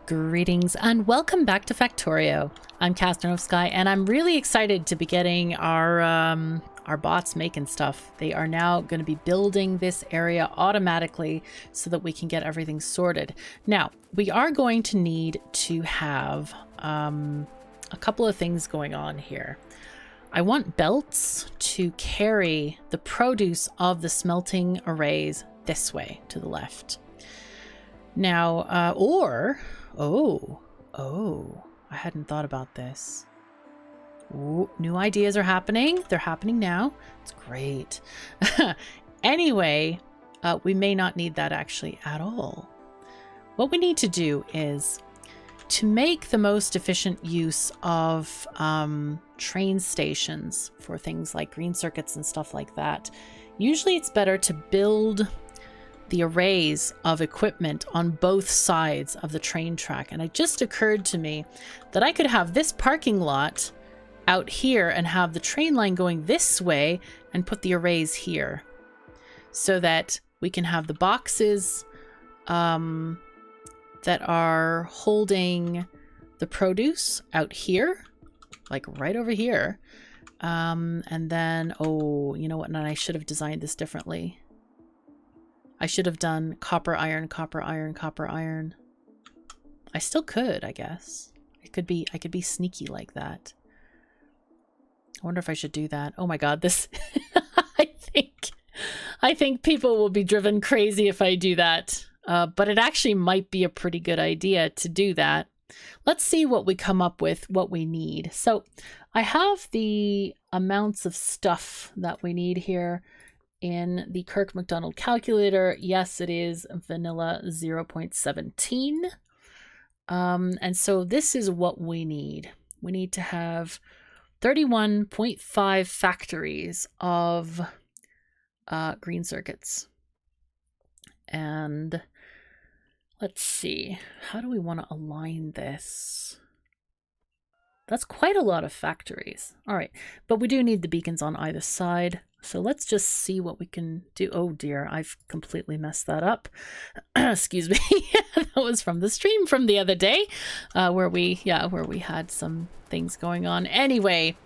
Greetings and welcome back to Factorio. I'm KatherineOfSky and I'm really excited to be getting our bots making stuff. They are now going to be building this area automatically so that we can get everything sorted. Now, we are going to need to have a couple of things going on here. I want belts to carry the produce of the smelting arrays this way to the left. Now, I hadn't thought about this. Ooh, new ideas are happening. They're happening now. It's great. Anyway, we may not need that actually at all. What we need to do is to make the most efficient use of train stations for things like green circuits and stuff like that. Usually it's better to build the arrays of equipment on both sides of the train track. And it just occurred to me that I could have this parking lot out here and have the train line going this way and put the arrays here so that we can have the boxes that are holding the produce out here, like right over here. And then, oh, you know what? And I should have designed this differently. I should have done copper, iron, copper, iron, copper, iron. I still could, I guess. I could be sneaky like that. I wonder if I should do that. Oh my God, this I think people will be driven crazy if I do that. But it actually might be a pretty good idea to do that. Let's see what we come up with, what we need. So I have the amounts of stuff that we need here in the Kirk McDonald calculator. Yes, it is vanilla 0.17. And so this is what we need. We need to have 31.5 factories of green circuits. And let's see, how do we want to align this? That's quite a lot of factories. All right, but we do need the beacons on either side. So let's just see what we can do. Oh dear, I've completely messed that up. Excuse me. That was from the stream from the other day, where we had some things going on. Anyway,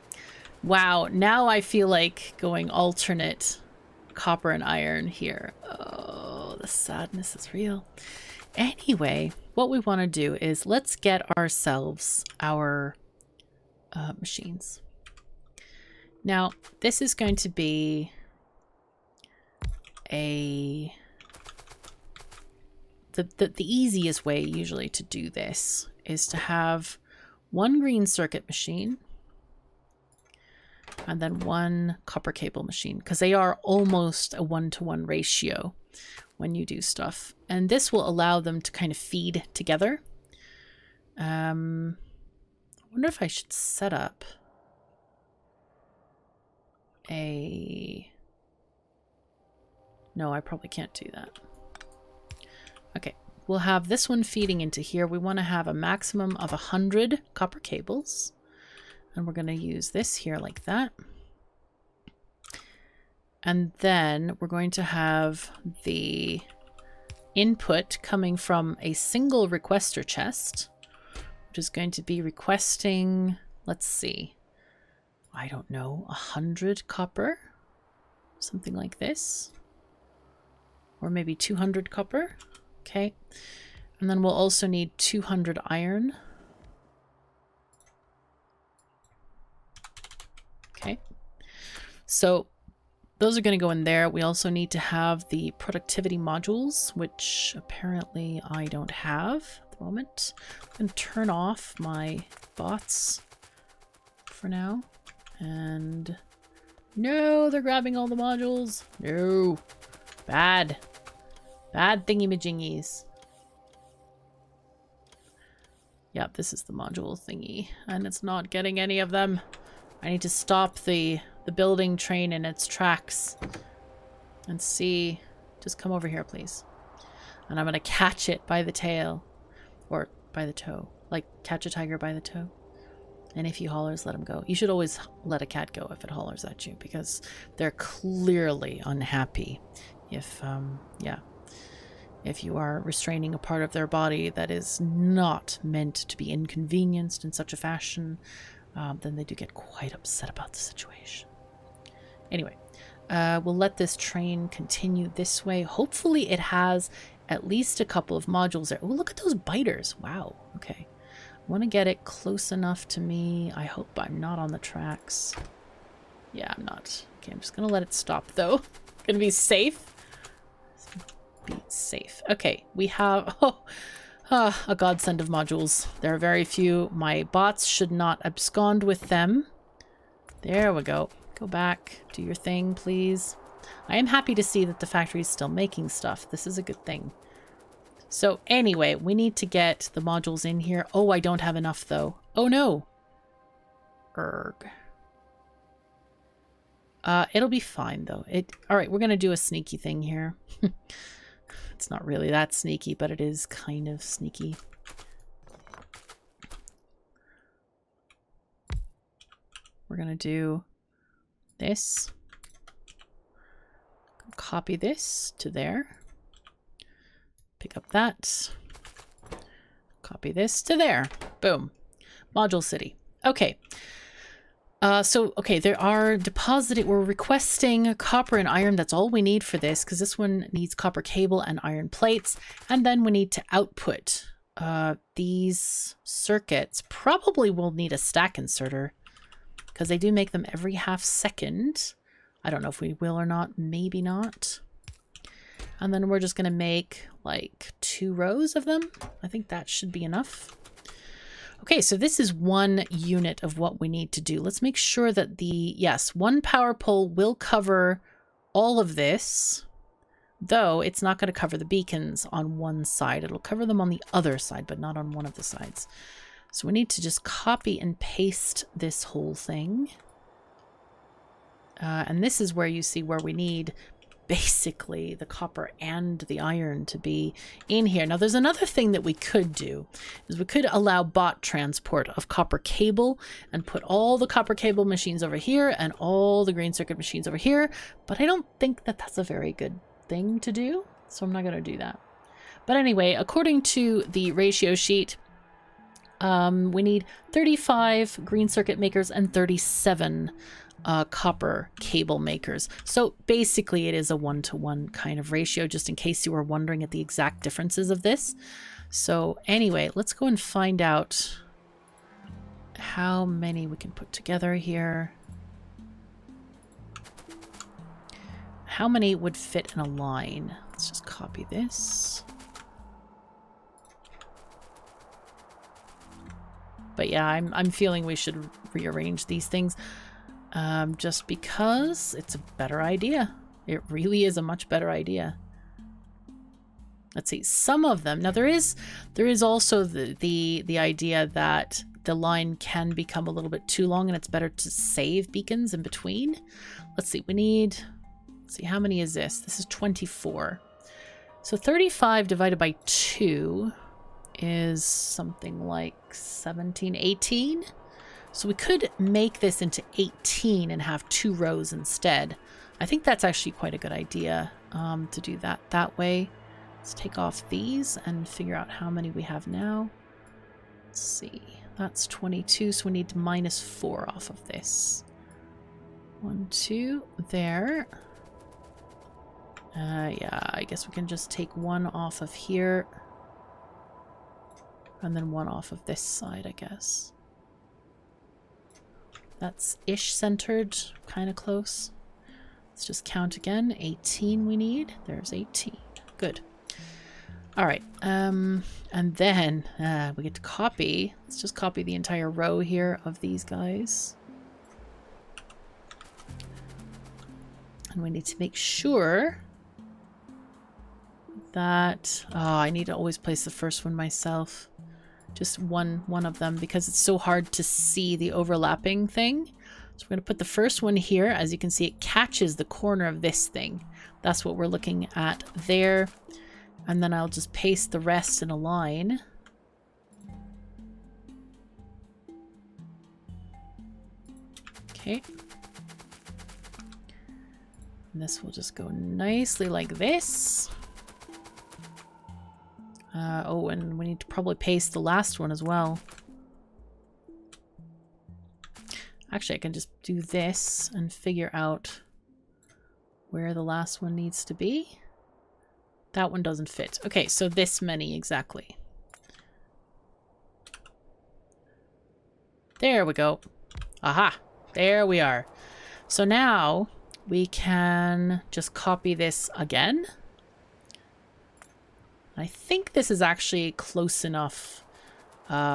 wow, now I feel like going alternate copper and iron here. Oh, the sadness is real. Anyway, what we want to do is let's get ourselves our machines. Now, this is going to be the easiest way usually to do this is to have one green circuit machine and then one copper cable machine, because they are almost a 1-to-1 ratio when you do stuff. And this will allow them to kind of feed together. I wonder if I should set up no, I probably can't do that. Okay, we'll have this one feeding into here. We want to have a maximum of 100 copper cables, and we're going to use this here like that. And then we're going to have the input coming from a single requester chest, which is going to be requesting, let's see, I don't know, 100 copper, something like this, or maybe 200 copper. Okay, and then we'll also need 200 iron. Okay, so those are going to go in there. We also need to have the productivity modules, which apparently I don't have at the moment. I'm going to turn off my bots for now. And no, they're grabbing all the modules. No, bad thingy-majingies. Yep, this is the module thingy, and it's not getting any of them. I need to stop the building train in its tracks and see. Just come over here, please. And I'm gonna catch it by the tail, or by the toe, like catch a tiger by the toe. And if he hollers, let him go. You should always let a cat go if it hollers at you, because they're clearly unhappy if, yeah. If you are restraining a part of their body that is not meant to be inconvenienced in such a fashion, then they do get quite upset about the situation. Anyway, we'll let this train continue this way. Hopefully it has at least a couple of modules there. Oh, look at those biters. Wow. Okay. I want to get it close enough to me. I hope I'm not on the tracks. Yeah, I'm not. Okay, I'm just going to let it stop, though. Going to be safe. Be safe. Okay, we have a godsend of modules. There are very few. My bots should not abscond with them. There we go. Go back. Do your thing, please. I am happy to see that the factory is still making stuff. This is a good thing. So anyway, we need to get the modules in here. Oh, I don't have enough, though. Oh, no. Erg. It'll be fine, though. All right, we're going to do a sneaky thing here. It's not really that sneaky, but it is kind of sneaky. We're going to do this. Copy this to there. Pick up that. Copy this to there. Boom. Module City. Okay. Okay, there are deposited, we're requesting copper and iron. That's all we need for this, because this one needs copper cable and iron plates. And then we need to output these circuits. Probably will need a stack inserter, because they do make them every half second. I don't know if we will or not, maybe not. And then we're just going to make like 2 rows of them. I think that should be enough. Okay, so this is 1 unit of what we need to do. Let's make sure that yes, 1 power pole will cover all of this, though it's not going to cover the beacons on one side. It'll cover them on the other side, but not on one of the sides. So we need to just copy and paste this whole thing. And this is where you see where we need basically the copper and the iron to be in here. Now there's another thing that we could do, is we could allow bot transport of copper cable and put all the copper cable machines over here and all the green circuit machines over here, but I don't think that that's a very good thing to do, so I'm not going to do that. But anyway, according to the ratio sheet, we need 35 green circuit makers and 37 copper cable makers. So basically it is a 1-to-1 kind of ratio, just in case you were wondering at the exact differences of this. So anyway, let's go and find out how many we can put together here. How many would fit in a line? Let's just copy this. But yeah, I'm feeling we should rearrange these things. Just because it's a better idea. It really is a much better idea. Let's see, some of them. Now there is also the idea that the line can become a little bit too long and it's better to save beacons in between. Let's see, let's see, how many is this? This is 24. So 35 divided by 2 is something like 17, 18. So we could make this into 18 and have 2 rows instead. I think that's actually quite a good idea to do that way. Let's take off these and figure out how many we have now. Let's see. That's 22, so we need to minus 4 off of this. 1, 2, there. Yeah, I guess we can just take 1 off of here. And then 1 off of this side, I guess. That's ish centered, kind of close. Let's just count again. 18 we need. There's 18. Good. All right. And then we get to copy. Let's just copy the entire row here of these guys. And we need to make sure that... Oh, I need to always place the first one myself. Just one of them, because it's so hard to see the overlapping thing. So we're going to put the first one here. As you can see, it catches the corner of this thing. That's what we're looking at there. And then I'll just paste the rest in a line. Okay. And this will just go nicely like this. Oh, and we need to probably paste the last one as well. Actually, I can just do this and figure out where the last one needs to be. That one doesn't fit. Okay, so this many exactly. There we go. Aha, there we are. So now we can just copy this again. I think this is actually close enough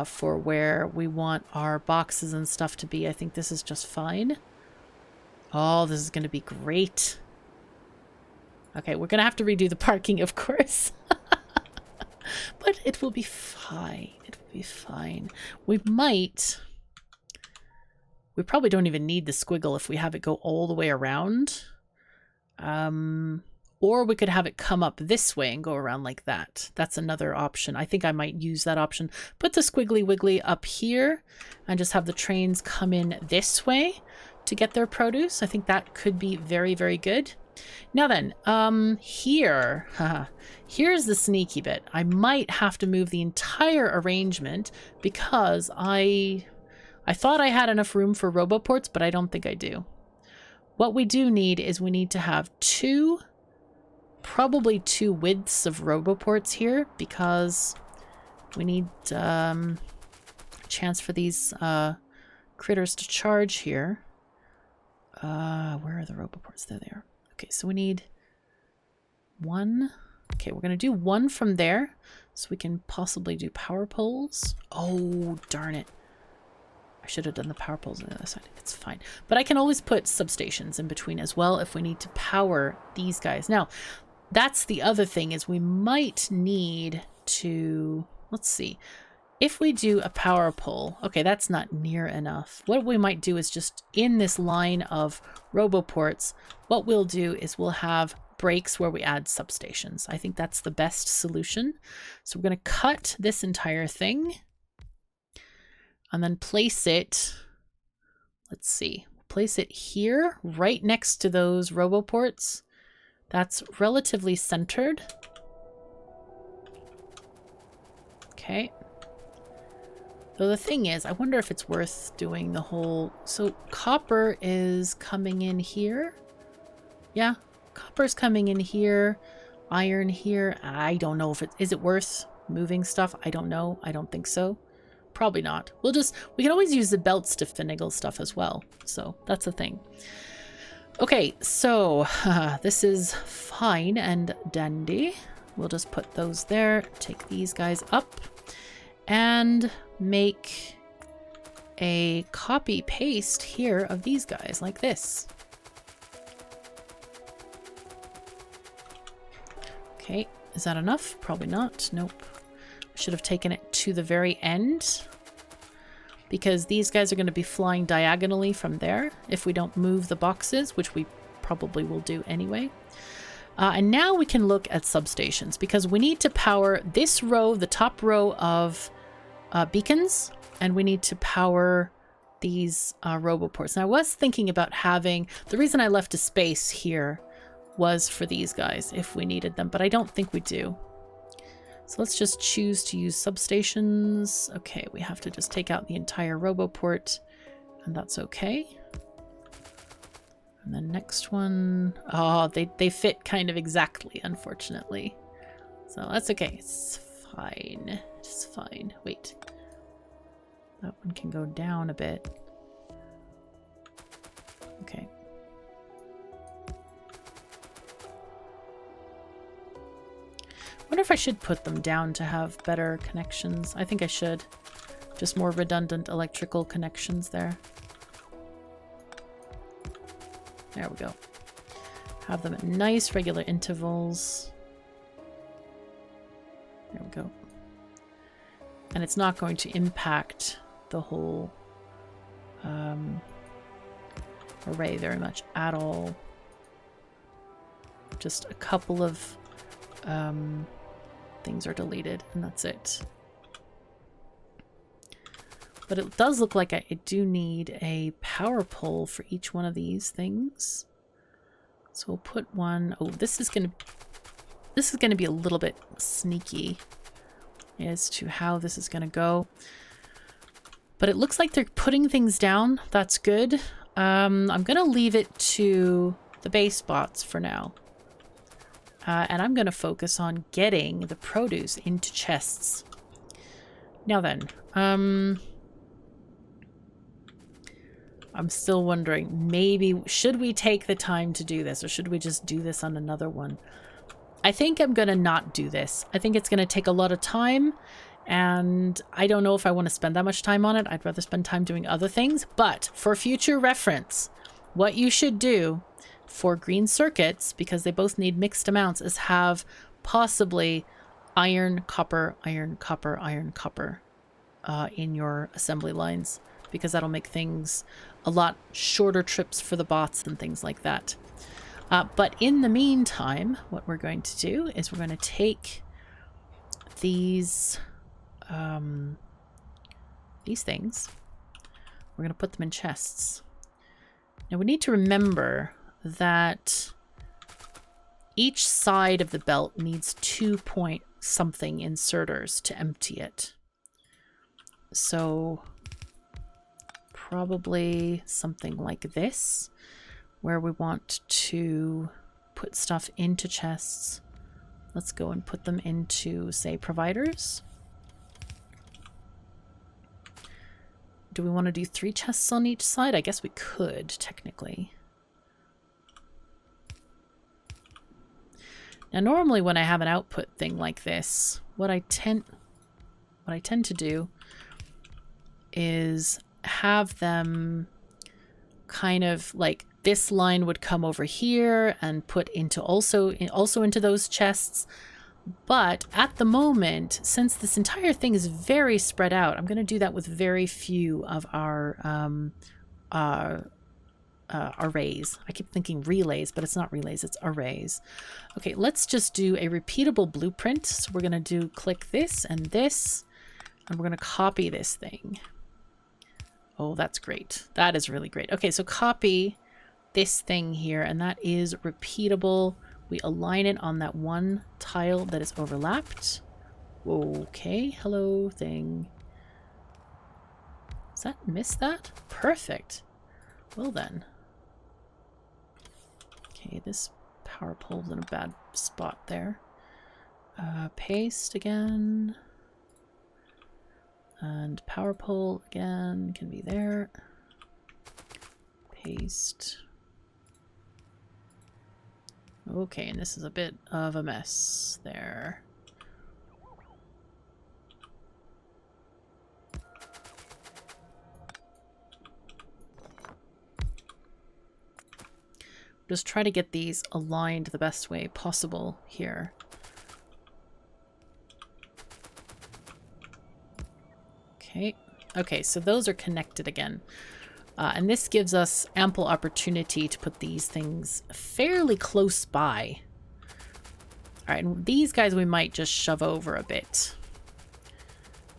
for where we want our boxes and stuff to be. I think this is just fine. Oh, this is going to be great. Okay, we're going to have to redo the parking, of course. But it will be fine. It will be fine. We probably don't even need the squiggle if we have it go all the way around. Or we could have it come up this way and go around like that. That's another option. I think I might use that option. Put the squiggly wiggly up here and just have the trains come in this way to get their produce. I think that could be very, very good. Now then, here's the sneaky bit. I might have to move the entire arrangement because I thought I had enough room for roboports, but I don't think I do. What we do need is we need to have probably two widths of roboports here because we need a chance for these critters to charge here. Where are the roboports? There they are. Okay, so we need one. Okay, we're going to do one from there so we can possibly do power poles. Oh, darn it. I should have done the power poles on the other side. It's fine. But I can always put substations in between as well if we need to power these guys. Now, that's the other thing is we might need to... Let's see. If we do a power pole... Okay, that's not near enough. What we might do is just in this line of roboports, what we'll do is we'll have breaks where we add substations. I think that's the best solution. So we're going to cut this entire thing and then place it, let's see, place it here right next to those roboports. That's relatively centered. Okay. So the thing is, I wonder if it's worth doing the whole... So copper is coming in here. Yeah, copper's coming in here. Iron here. I don't know if is it worth moving stuff? I don't know. I don't think so. Probably not. We can always use the belts to finagle stuff as well. So that's the thing. Okay, so this is fine and dandy. We'll just put those there. Take these guys up and make a copy paste here of these guys like this. Okay, is that enough? Probably not. Nope. Should have taken it to the very end because these guys are going to be flying diagonally from there if we don't move the boxes, which we probably will do anyway. And now we can look at substations because we need to power this row, the top row of beacons, and we need to power these roboports. Now I was thinking about having, the reason I left a space here was for these guys if we needed them, but I don't think we do. So let's just choose to use substations. Okay, we have to just take out the entire roboport, and that's okay. And then next one, oh, they fit kind of exactly, unfortunately. So that's okay, it's fine, it's fine. Wait, that one can go down a bit. Okay. I wonder if I should put them down to have better connections. I think I should. Just more redundant electrical connections there. There we go. Have them at nice regular intervals. There we go. And it's not going to impact the whole array very much at all. Just a couple of things are deleted and that's it. But it does look like I do need a power pole for each one of these things. So we'll put one. Oh, this is gonna be a little bit sneaky. as to how this is going to go. But it looks like they're putting things down. That's good. I'm going to leave it to the base bots for now. And I'm going to focus on getting the produce into chests. Now then, I'm still wondering, maybe should we take the time to do this, or should we just do this on another one? I think I'm going to not do this. I think it's going to take a lot of time, and I don't know if I want to spend that much time on it. I'd rather spend time doing other things. But for future reference, what you should do for green circuits, because they both need mixed amounts, is have possibly iron, copper, iron, copper, iron, copper in your assembly lines, because that'll make things a lot shorter trips for the bots and things like that. But in the meantime, what we're going to do is we're going to take these things. We're going to put them in chests. Now we need to remember that each side of the belt needs 2-point-something inserters to empty it. So probably something like this, where we want to put stuff into chests. Let's go and put them into, say, providers. Do we want to do 3 chests on each side? I guess we could, technically. Now, normally when I have an output thing like this, what I tend to do is have them kind of like this line would come over here and put into also into those chests. But at the moment, since this entire thing is very spread out, I'm going to do that with very few of our arrays. I keep thinking relays, but it's not relays, it's arrays. Okay, let's just do a repeatable blueprint. So we're going to do click this, and we're going to copy this thing. Oh, that's great. That is really great. Okay, so copy this thing here, and that is repeatable. We align it on that one tile that is overlapped. Okay, hello thing. Does that miss that? Perfect. Well then. Okay, this power pole's in a bad spot there. Paste again. And power pole again can be there. Paste. Okay, and this is a bit of a mess there. Just try to get these aligned the best way possible here. Okay. Okay, so those are connected again. And this gives us ample opportunity to put these things fairly close by. All right, and these guys we might just shove over a bit.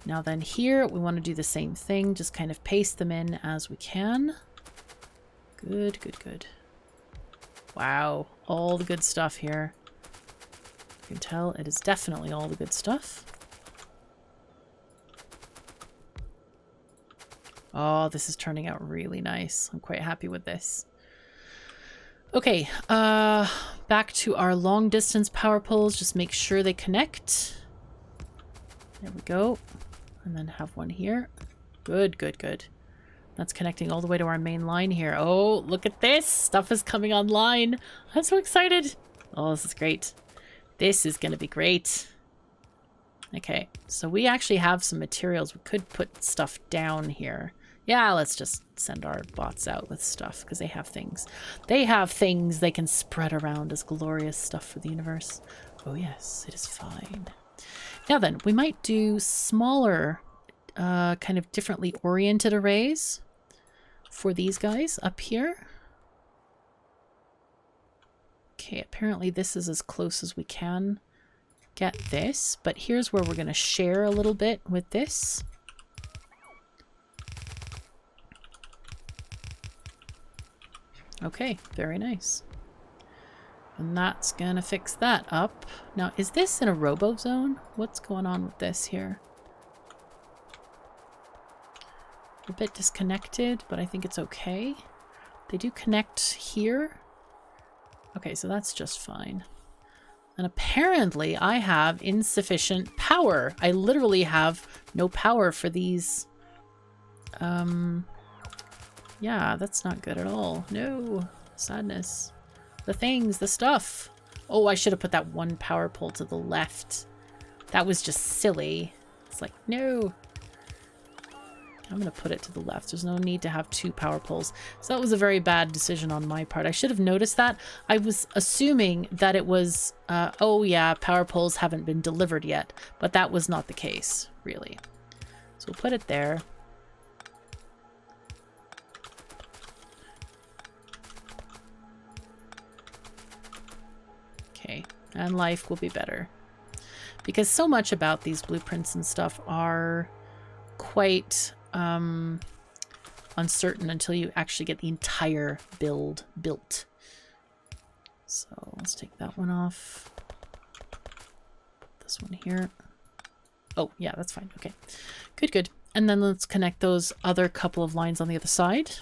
Now then here, we want to do the same thing, just kind of paste them in as we can. Good, good, good. Wow, all the good stuff here. You can tell it is definitely all the good stuff. Oh, this is turning out really nice. I'm quite happy with this. Okay, back to our long distance power poles. Just make sure they connect. There we go. And then have one here. Good, good, good. That's connecting all the way to our main line here. Oh, look at this. Stuff is coming online. I'm so excited. Oh, this is great. This is going to be great. Okay, so we actually have some materials. We could put stuff down here. Yeah, let's just send our bots out with stuff because they have things. They have things they can spread around as glorious stuff for the universe. Oh yes, it is fine. Now then, we might do smaller, kind of differently oriented arrays for these guys up here. Okay, apparently this is as close as we can get this, but here's where we're going to share a little bit with this. Okay, very nice. And that's gonna fix that up. Now, is this in a robo zone? What's going on with this here? A bit disconnected, but I think it's okay. They do connect here. Okay, so that's just fine. And apparently I have insufficient power. I literally have no power for these. Yeah, that's not good at all. No, sadness. The things, the stuff. Oh, I should have put that one power pole to the left. That was just silly. It's like, no. I'm going to put it to the left. There's no need to have two power poles. So that was a very bad decision on my part. I should have noticed that. I was assuming that it was, oh yeah, power poles haven't been delivered yet. But that was not the case, really. So we'll put it there. Okay, and life will be better. Because so much about these blueprints and stuff are quite uncertain until you actually get the entire build built. So let's take that one off. Put this one here. Oh, yeah, that's fine. Okay, good, good. And then let's connect those other couple of lines on the other side.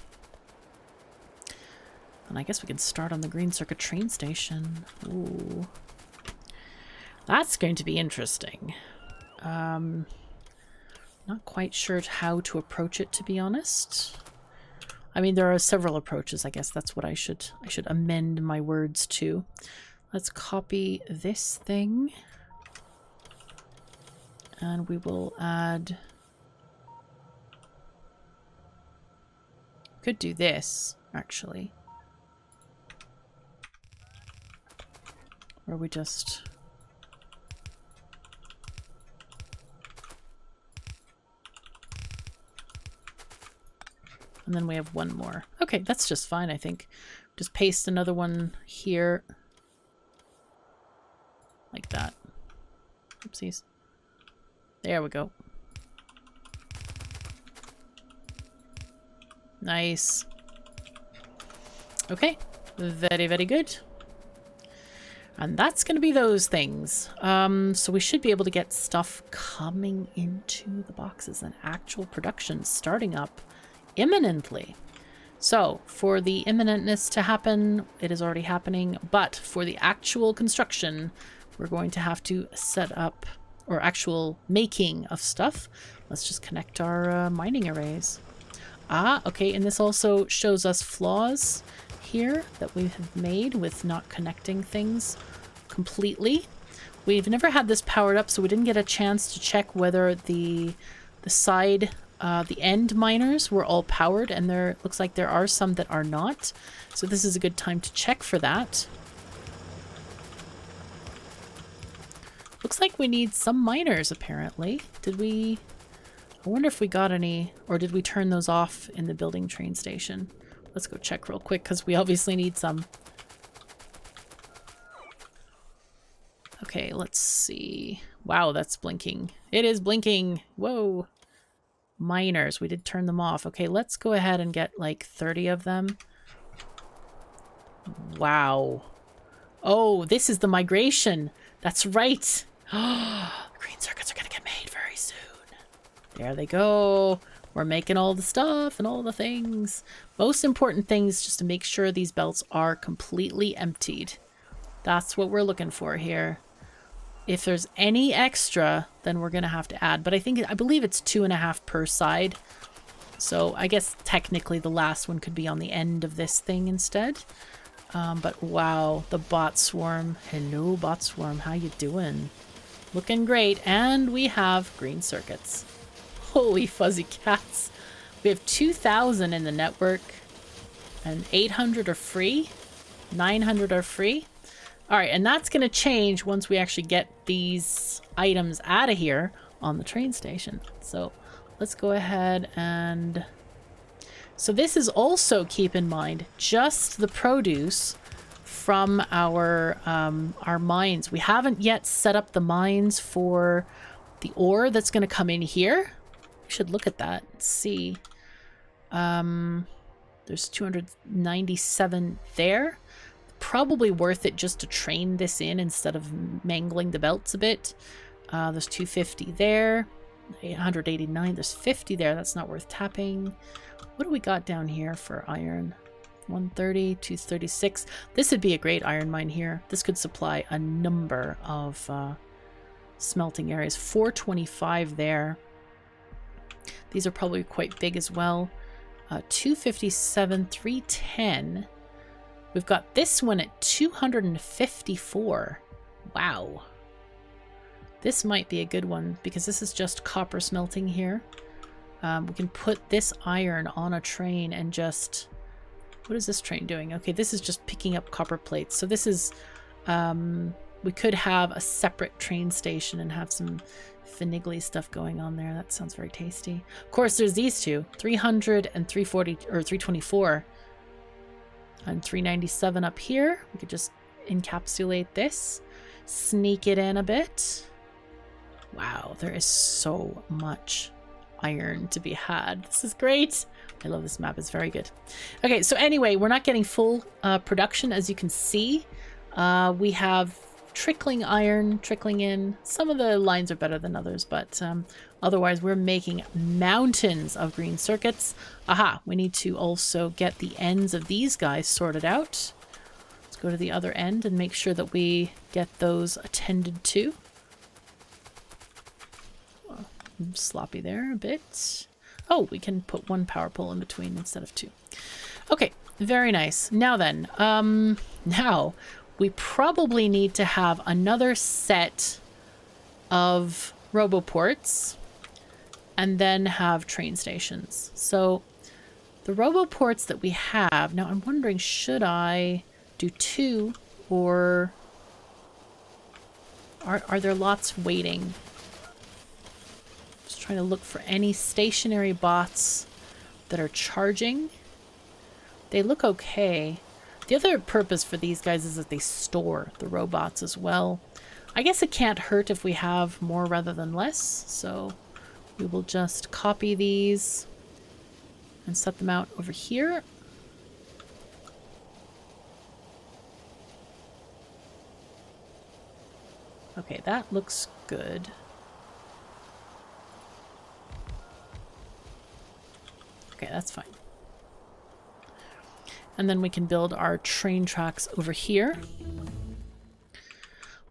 And I guess we can start on the green circuit train station. Ooh. That's going to be interesting. Not quite sure how to approach it, to be honest. I mean, there are several approaches. I guess that's what I should amend my words to. Let's copy this thing. And we will add... Could do this, actually. Or we just... And then we have one more. Okay, that's just fine, I think. Just paste another one here. Like that. Oopsies. There we go. Nice. Okay. Very, very good. And that's going to be those things. So we should be able to get stuff coming into the boxes and actual production starting up imminently. So for the imminentness to happen, it is already happening. But for the actual construction, we're going to have to set up, or actual making of stuff. Let's just connect our mining arrays. Ah, okay. And this also shows us flaws here that we have made with not connecting things completely. We've never had this powered up, so we didn't get a chance to check whether the side, the end miners were all powered, and there looks like there are some that are not. So this is a good time to check for that. Looks like we need some miners, apparently. Did we... I wonder if we got any, or did we turn those off in the building train station? Let's go check real quick, because we obviously need some. Okay, let's see. Wow, that's blinking. It is blinking. Whoa. Miners, we did turn them off. Okay, let's go ahead and get like 30 of them. Wow. Oh, this is the migration. That's right. Green circuits are going to get made very soon. There they go. We're making all the stuff and all the things. Most important thing is just to make sure these belts are completely emptied. That's what we're looking for here. If there's any extra, then we're going to have to add. But I believe it's 2.5 per side. So I guess technically the last one could be on the end of this thing instead. But wow, the bot swarm. Hello, bot swarm. How you doing? Looking great. And we have green circuits. Holy fuzzy cats. We have 2,000 in the network. And 800 are free. 900 are free. All right, and that's going to change once we actually get these items out of here on the train station. So let's go ahead and... So this is also, keep in mind, just the produce from our mines. We haven't yet set up the mines for the ore that's going to come in here. We should look at that and see. There's 297 there. probably worth it just to train this in instead of mangling the belts a bit. There's 250 there, 189, there's 50 there. That's not worth tapping. What do we got down here for iron? 130, 236. This would be a great iron mine here. This could supply a number of smelting areas. 425 there. These are probably quite big as well. 257, 310. We've got this one at 254. Wow. This might be a good one because this is just copper smelting here. We can put this iron on a train and just... What is this train doing? Okay, this is just picking up copper plates. So this is... we could have a separate train station and have some finagly stuff going on there. That sounds very tasty. Of course, there's these two. 300 and 340, or 324. And 397 up here. We could just encapsulate this. Sneak it in a bit. Wow, there is so much iron to be had. This is great. I love this map. It's very good. Okay, so anyway, we're not getting full production, as you can see. We have trickling iron trickling in. Some of the lines are better than others, but otherwise we're making mountains of green circuits. Aha, we need to also get the ends of these guys sorted out. Let's go to the other end and make sure that we get those attended to. I'm sloppy there a bit. Oh, we can put one power pole in between instead of two. Okay, very nice. Now then, now we probably need to have another set of roboports and then have train stations. So the roboports that we have, now I'm wondering, should I do two or are there lots waiting? Just trying to look for any stationary bots that are charging. They look okay. The other purpose for these guys is that they store the robots as well. I guess it can't hurt if we have more rather than less. So we will just copy these and set them out over here. Okay, that looks good. Okay, that's fine. And then we can build our train tracks over here.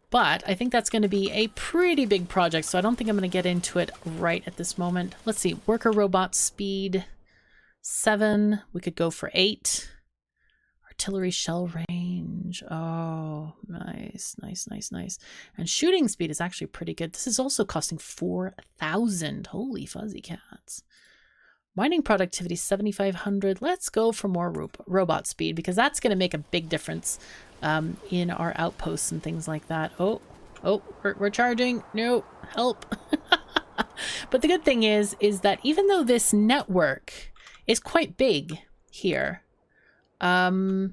But I think that's going to be a pretty big project, so I don't think I'm going to get into it right at this moment. Let's see, worker robot speed 7. We could go for 8. Artillery shell range. Oh, nice, nice, nice, nice. And shooting speed is actually pretty good. This is also costing 4,000. Holy fuzzy cats. Mining productivity 7,500. Let's go for more robot speed because that's going to make a big difference in our outposts and things like that. Oh, we're charging. No, help. But the good thing is that even though this network is quite big here, the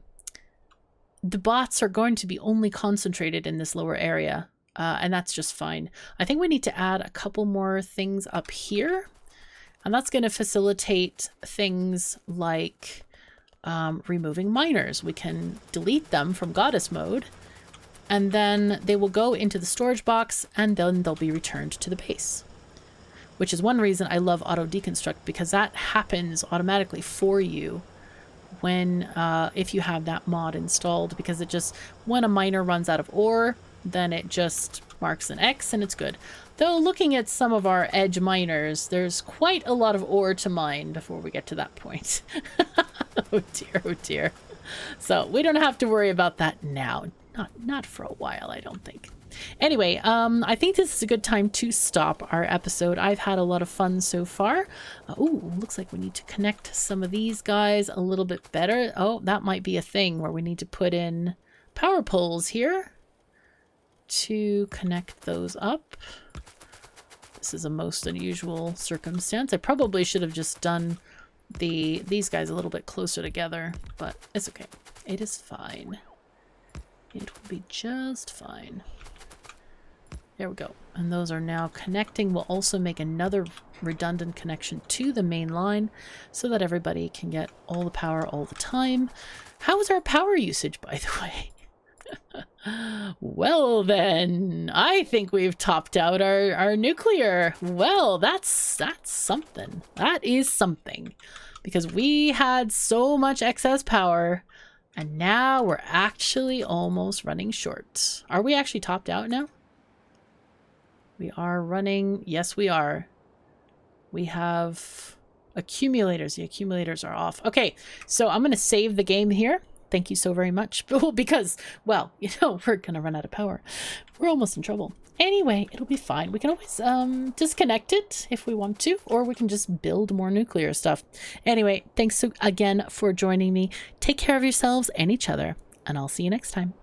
bots are going to be only concentrated in this lower area, and that's just fine. I think we need to add a couple more things up here. And that's going to facilitate things like removing miners. We can delete them from goddess mode, and then they will go into the storage box, and then they'll be returned to the base. Which is one reason I love auto deconstruct, because that happens automatically for you when if you have that mod installed, because it just, when a miner runs out of ore, then it just marks an X and it's good. Though looking at some of our edge miners, there's quite a lot of ore to mine before we get to that point. Oh dear, oh dear. So we don't have to worry about that now. Not for a while, I don't think. Anyway, I think this is a good time to stop our episode. I've had a lot of fun so far. Oh, looks like we need to connect some of these guys a little bit better. Oh, that might be a thing where we need to put in power poles here to connect those up. This is a most unusual circumstance. I probably should have just done these guys a little bit closer together, but it's okay. It is fine. It will be just fine. There we go. And those are now connecting. We'll also make another redundant connection to the main line so that everybody can get all the power all the time. How is our power usage, by the way? Well then, I think we've topped out our nuclear. Well, that's something. That is something. Because we had so much excess power, and now we're actually almost running short. Are we actually topped out now? We are running, yes we are. We have accumulators. The accumulators are off. Okay, so I'm going to save the game here. Thank you so very much. Because, well, you know, we're going to run out of power. We're almost in trouble. Anyway, it'll be fine. We can always disconnect it if we want to, or we can just build more nuclear stuff. Anyway, thanks again for joining me. Take care of yourselves and each other, and I'll see you next time.